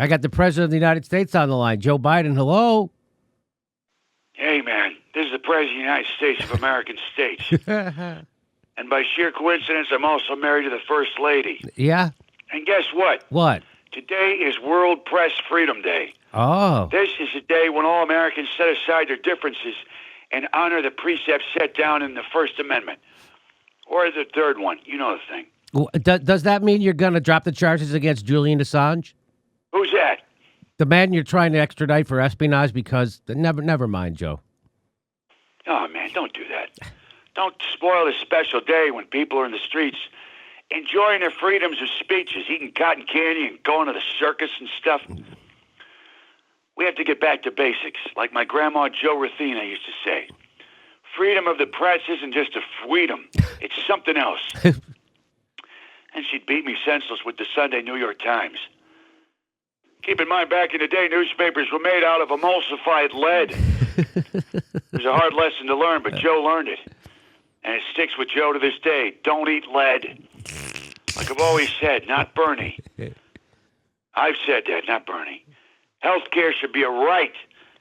I got the President of the United States on the line, Joe Biden. Hello. Hey, man, this is the President of the United States of American States. And by sheer coincidence, I'm also married to the First Lady. Yeah? And guess what? What? Today is World Press Freedom Day. Oh. This is a day when all Americans set aside their differences and honor the precepts set down in the First Amendment. Or the third one. You know the thing. Well, does that mean you're going to drop the charges against Julian Assange? Who's that? The man you're trying to extradite for espionage because... Never mind, Joe. Oh, man, don't do that. Don't spoil this special day when people are in the streets enjoying their freedoms of speeches, eating cotton candy and going to the circus and stuff. We have to get back to basics, like my grandma Jo Rathina used to say. Freedom of the press isn't just a freedom. It's something else. And she'd beat me senseless with the Sunday New York Times. Keep in mind, back in the day, newspapers were made out of emulsified lead. It was a hard lesson to learn, but Joe learned it. And it sticks with Joe to this day. Don't eat lead. Like I've always said, not Bernie. I've said that, not Bernie. Healthcare should be a right,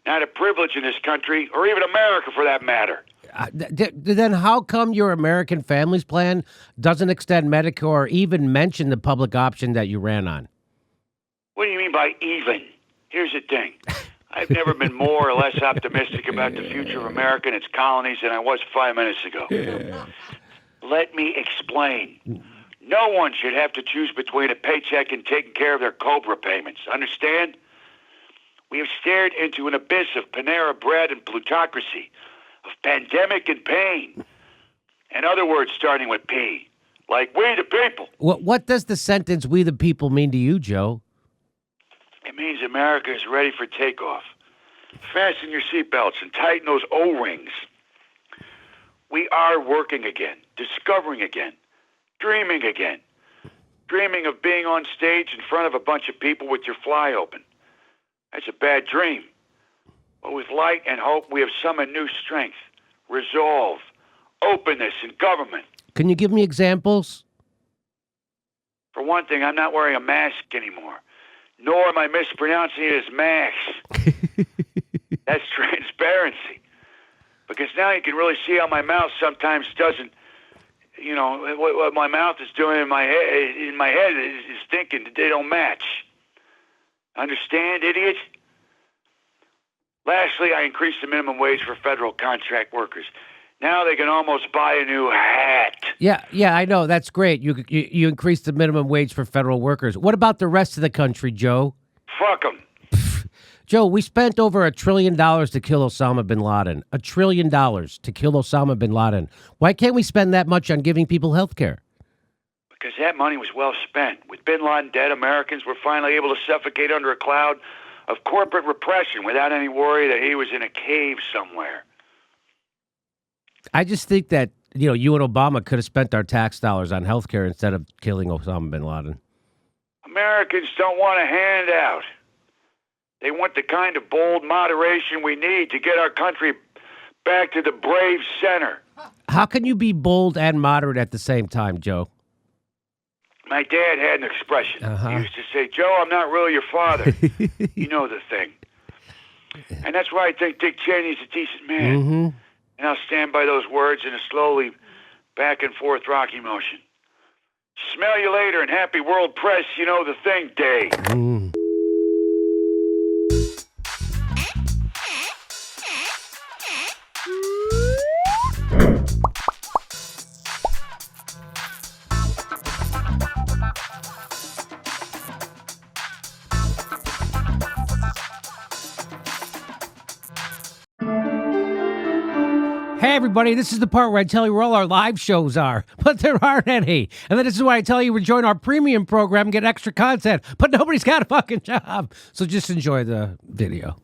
not a privilege in this country, or even America for that matter. Then how come your American Families Plan doesn't extend Medicare or even mention the public option that you ran on? What do you mean by even? Here's the thing. I've never been more or less optimistic about the future of America and its colonies than I was 5 minutes ago. Let me explain. No one should have to choose between a paycheck and taking care of their COBRA payments. Understand? We have stared into an abyss of Panera Bread and plutocracy, of pandemic and pain, and other words starting with P, like we the people. What does the sentence "we the people" mean to you, Joe? It means America is ready for takeoff. Fasten your seatbelts and tighten those O-rings. We are working again, discovering again, dreaming again. Dreaming of being on stage in front of a bunch of people with your fly open. That's a bad dream. But with light and hope, we have summoned new strength, resolve, openness in government. Can you give me examples? For one thing, I'm not wearing a mask anymore. Nor am I mispronouncing it as mask. That's transparency. Because now you can really see how my mouth sometimes doesn't, you know, what my mouth is doing in my head is thinking that they don't match. Understand, idiot? Lastly, I increased the minimum wage for federal contract workers. Now they can almost buy a new hat. Yeah, I know. That's great. You increased the minimum wage for federal workers. What about the rest of the country, Joe? Fuck them. Joe, we spent over $1 trillion to kill Osama bin Laden. $1 trillion to kill Osama bin Laden. Why can't we spend that much on giving people health care? Because that money was well spent. With bin Laden dead, Americans were finally able to suffocate under a cloud of corporate repression without any worry that he was in a cave somewhere. I just think that, you and Obama could have spent our tax dollars on health care instead of killing Osama bin Laden. Americans don't want a handout. They want the kind of bold moderation we need to get our country back to the brave center. How can you be bold and moderate at the same time, Joe? My dad had an expression. He used to say, Joe, I'm not really your father. You know the thing. And that's why I think Dick Cheney's a decent man. Mm-hmm. And I'll stand by those words in a slowly back and forth rocky motion. Smell you later and happy World Press, you know the thing, day. Mm. Hey, everybody, this is the part where I tell you where all our live shows are, but there aren't any. And then this is why I tell you to join our premium program and get extra content, but nobody's got a fucking job. So just enjoy the video.